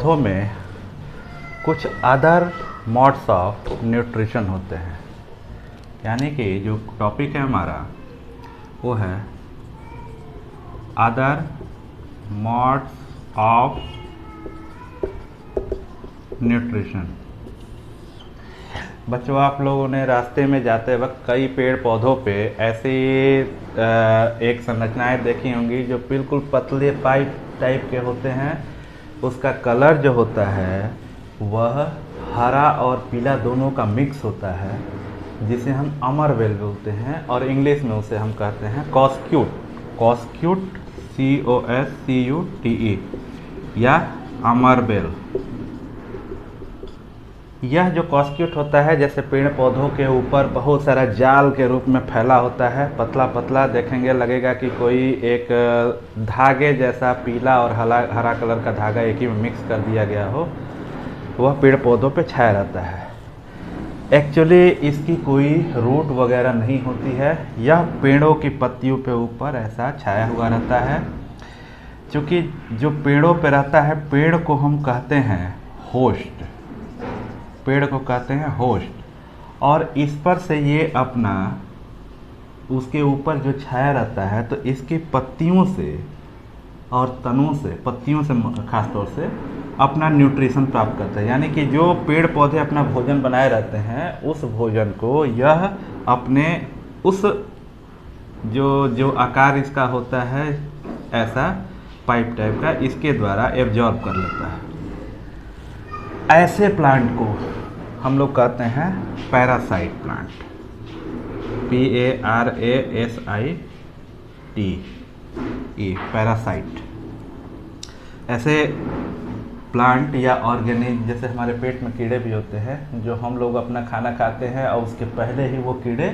पौधों में कुछ अदर मोड्स ऑफ न्यूट्रिशन होते हैं, यानी कि जो टॉपिक है हमारा वो है अदर मोड्स ऑफ न्यूट्रिशन। बच्चों, आप लोगों ने रास्ते में जाते वक्त कई पेड़ पौधों पे ऐसी एक संरचनाएं देखी होंगी जो बिल्कुल पतले पाइप टाइप के होते हैं। उसका कलर जो होता है वह हरा और पीला दोनों का मिक्स होता है, जिसे हम अमरवेल बोलते हैं और इंग्लिश में उसे हम कहते हैं कॉस्क्यूट COSCUTE या अमरवेल। यह जो कॉस्क्यूट होता है जैसे पेड़ पौधों के ऊपर बहुत सारा जाल के रूप में फैला होता है, पतला पतला देखेंगे लगेगा कि कोई एक धागे जैसा पीला और हरा कलर का धागा एक ही में मिक्स कर दिया गया हो, वह पेड़ पौधों पे छाया रहता है। एक्चुअली इसकी कोई रूट वगैरह नहीं होती है, यह पेड़ों की पत्तियों पे ऊपर ऐसा छाया हुआ रहता है। क्योंकि जो पेड़ों पे रहता है, पेड़ को हम कहते हैं होस्ट, पेड़ को कहते हैं होस्ट, और इस पर से ये अपना उसके ऊपर जो छाया रहता है तो इसकी पत्तियों से और तनों से, पत्तियों से खास तौर से अपना न्यूट्रिशन प्राप्त करता है। यानी कि जो पेड़ पौधे अपना भोजन बनाए रहते हैं उस भोजन को यह अपने उस जो आकार इसका होता है ऐसा पाइप टाइप का, इसके द्वारा एब्जॉर्ब कर लेता है। ऐसे प्लांट को हम लोग कहते हैं पैरासाइट प्लांट, PARASITE, पैरासाइट। ऐसे प्लांट या ऑर्गेनिज्म, जैसे हमारे पेट में कीड़े भी होते हैं, जो हम लोग अपना खाना खाते हैं और उसके पहले ही वो कीड़े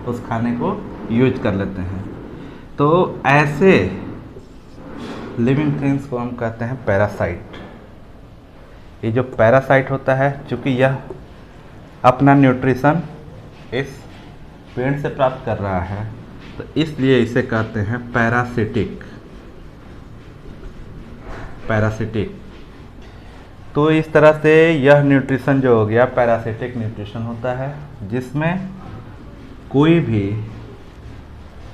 उस खाने को यूज कर लेते हैं। तो ऐसे लिविंग थिंग्स को हम कहते हैं पैरासाइट। ये जो पैरासाइट होता है, चूँकि यह अपना न्यूट्रिशन इस पेड़ से प्राप्त कर रहा है, तो इसलिए इसे कहते हैं पैरासिटिक। तो इस तरह से यह न्यूट्रिशन जो हो गया पैरासिटिक न्यूट्रिशन होता है, जिसमें कोई भी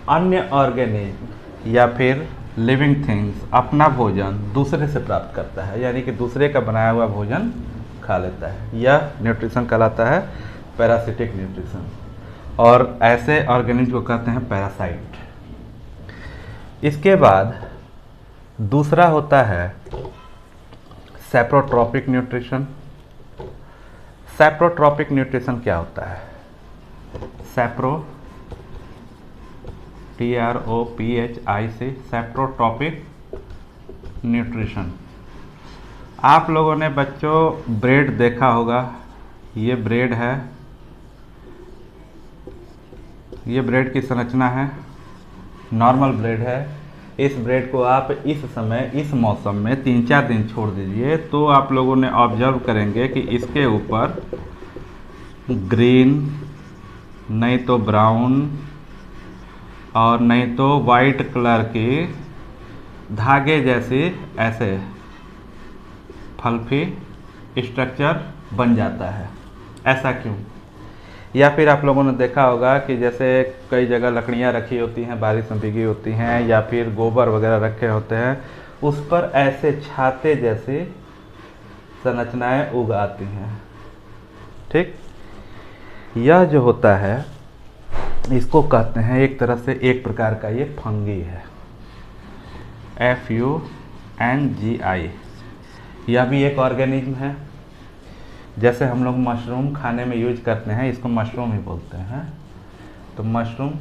अन्य ऑर्गेनिज्म या फिर लिविंग थिंग्स अपना भोजन दूसरे से प्राप्त करता है, यानी कि दूसरे का बनाया हुआ भोजन खा लेता है। यह न्यूट्रिशन कहलाता है पैरासिटिक न्यूट्रिशन, और ऐसे ऑर्गेनिज्म को कहते हैं पैरासाइट। इसके बाद दूसरा होता है सैप्रोट्रॉपिक न्यूट्रिशन। सैप्रोट्रॉपिक न्यूट्रिशन क्या होता है? TROPHI से सैप्रोट्रॉपिक न्यूट्रिशन। आप लोगों ने बच्चों ब्रेड देखा होगा, ये ब्रेड है, ये ब्रेड की संरचना है, नॉर्मल ब्रेड है। इस ब्रेड को आप इस समय इस मौसम में 3-4 दिन छोड़ दीजिए तो आप लोगों ने ऑब्जर्व करेंगे कि इसके ऊपर ग्रीन, नहीं तो ब्राउन और नहीं तो वाइट कलर के धागे जैसे ऐसे फल्फी स्ट्रक्चर बन जाता है। ऐसा क्यों? या फिर आप लोगों ने देखा होगा कि जैसे कई जगह लकड़ियाँ रखी होती हैं, बारिश में भीगी होती हैं, या फिर गोबर वगैरह रखे होते हैं, उस पर ऐसे छाते जैसे संरचनाएं उग आती हैं। ठीक, यह जो होता है इसको कहते हैं एक तरह से, एक प्रकार का ये फंगी है, FUNGI। यह भी एक ऑर्गेनिज्म है। जैसे हम लोग मशरूम खाने में यूज करते हैं, इसको मशरूम ही बोलते हैं, तो मशरूम,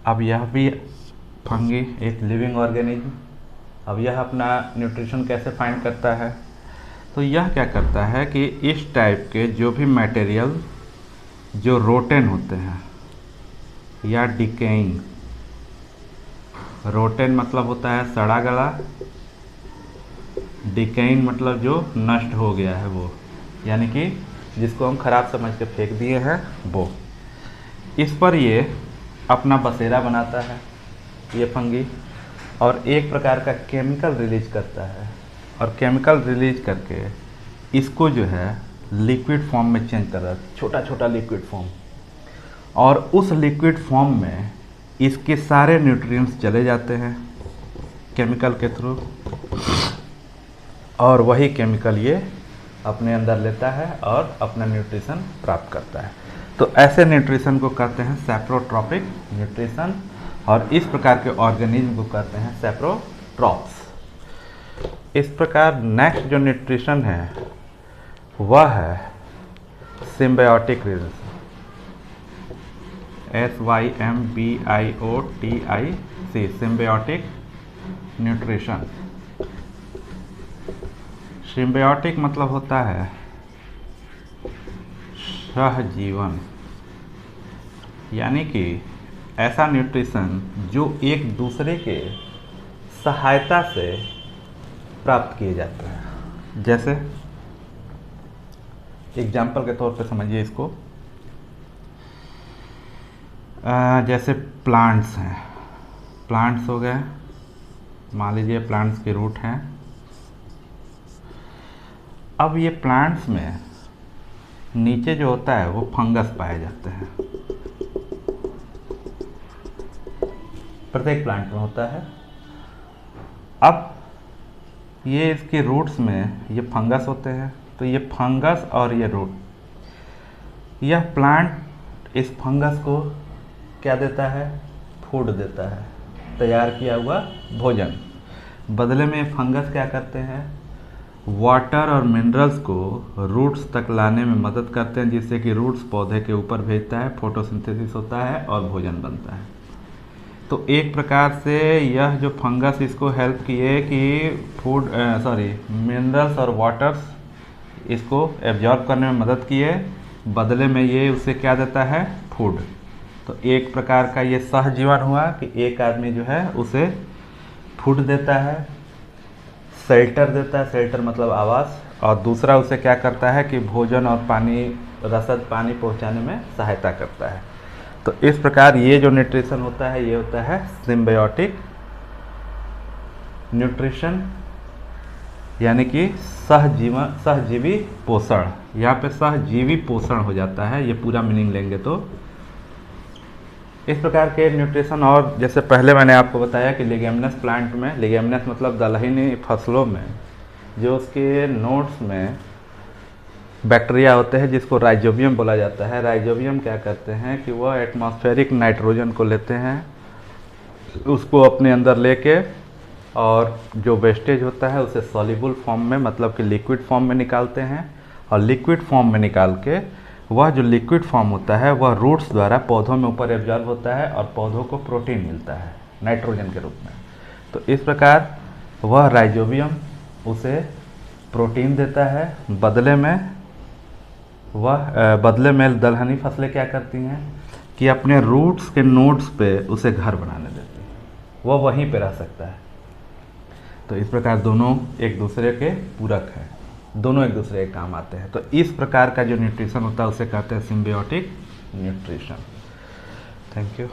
अब यह भी फंगी एक लिविंग ऑर्गेनिज्म। अब यह अपना न्यूट्रिशन कैसे फाइंड करता है? तो यह क्या करता है कि इस टाइप के जो भी मटेरियल जो रोटेन होते हैं या डिकेइंग, रोटेन मतलब होता है सड़ा गला, डिकेइंग मतलब जो नष्ट हो गया है वो, यानी कि जिसको हम खराब समझ के फेंक दिए हैं वो। इस पर ये अपना बसेरा बनाता है ये फंगी, और एक प्रकार का केमिकल रिलीज करता है और केमिकल रिलीज करके इसको जो है लिक्विड फॉर्म में चेंज कर रहा है, छोटा छोटा लिक्विड फॉर्म, और उस लिक्विड फॉर्म में इसके सारे न्यूट्रिएंट्स चले जाते हैं केमिकल के थ्रू, और वही केमिकल ये अपने अंदर लेता है और अपना न्यूट्रिशन प्राप्त करता है। तो ऐसे न्यूट्रिशन को कहते हैं सैप्रोट्रॉपिक न्यूट्रिशन, और इस प्रकार के ऑर्गेनिज्म को कहते हैं सैप्रोट्रॉप्स। इस प्रकार नेक्स्ट जो न्यूट्रिशन है वह है symbiotic relation, SYMBIOTIC, symbiotic nutrition. Symbiotic मतलब होता है सहजीवन, यानी कि ऐसा न्यूट्रिशन जो एक दूसरे के सहायता से प्राप्त किए जाते हैं। जैसे एग्जाम्पल के तौर पे समझिए इसको, जैसे प्लांट्स हैं, प्लांट्स हो गए, मान लीजिए प्लांट्स के रूट हैं। अब ये प्लांट्स में नीचे जो होता है वो फंगस पाए जाते हैं, प्रत्येक प्लांट में होता है। अब ये इसके रूट्स में ये फंगस होते हैं, तो ये फंगस और ये रूट, यह प्लांट इस फंगस को क्या देता है, फूड देता है, तैयार किया हुआ भोजन। बदले में फंगस क्या करते हैं, वाटर और मिनरल्स को रूट्स तक लाने में मदद करते हैं, जिससे कि रूट्स पौधे के ऊपर भेजता है, फोटोसिंथेसिस होता है और भोजन बनता है। तो एक प्रकार से यह जो फंगस इसको हेल्प किए कि मिनरल्स और वाटर्स इसको एब्जॉर्ब करने में मदद किए, बदले में ये उसे क्या देता है, फूड। तो एक प्रकार का ये सहजीवन हुआ कि एक आदमी जो है उसे फूड देता है, शेल्टर देता है, शेल्टर मतलब आवास, और दूसरा उसे क्या करता है कि भोजन और पानी, रसद पानी पहुंचाने में सहायता करता है। तो इस प्रकार ये जो न्यूट्रिशन होता है ये होता है सिम्बायोटिक न्यूट्रिशन, यानी कि सहजीवी पोषण। यहाँ पे सहजीवी पोषण हो जाता है, ये पूरा मीनिंग लेंगे तो। इस प्रकार के न्यूट्रिशन, और जैसे पहले मैंने आपको बताया कि लिगेमिनस प्लांट में, लिगेमिनस मतलब दलहनी फसलों में जो उसके नोड्स में बैक्टीरिया होते हैं जिसको राइजोबियम बोला जाता है। राइजोबियम क्या करते हैं कि वह एटमॉस्फेरिक नाइट्रोजन को लेते हैं, उसको अपने अंदर लेके, और जो वेस्टेज होता है उसे सॉल्युबल फॉर्म में मतलब कि लिक्विड फॉर्म में निकालते हैं, और लिक्विड फॉर्म में निकाल के वह जो लिक्विड फॉर्म होता है वह रूट्स द्वारा पौधों में ऊपर एब्जॉर्ब होता है और पौधों को प्रोटीन मिलता है नाइट्रोजन के रूप में। तो इस प्रकार वह राइजोबियम उसे प्रोटीन देता है, बदले में दलहनी फसलें क्या करती हैं कि अपने रूट्स के नोड्स पे उसे घर बनाने देती हैं, वह वहीं पे रह सकता है। तो इस प्रकार दोनों एक दूसरे के पूरक हैं, दोनों एक दूसरे के काम आते हैं। तो इस प्रकार का जो न्यूट्रिशन होता है उसे कहते हैं सिम्बायोटिक न्यूट्रिशन। Thank you.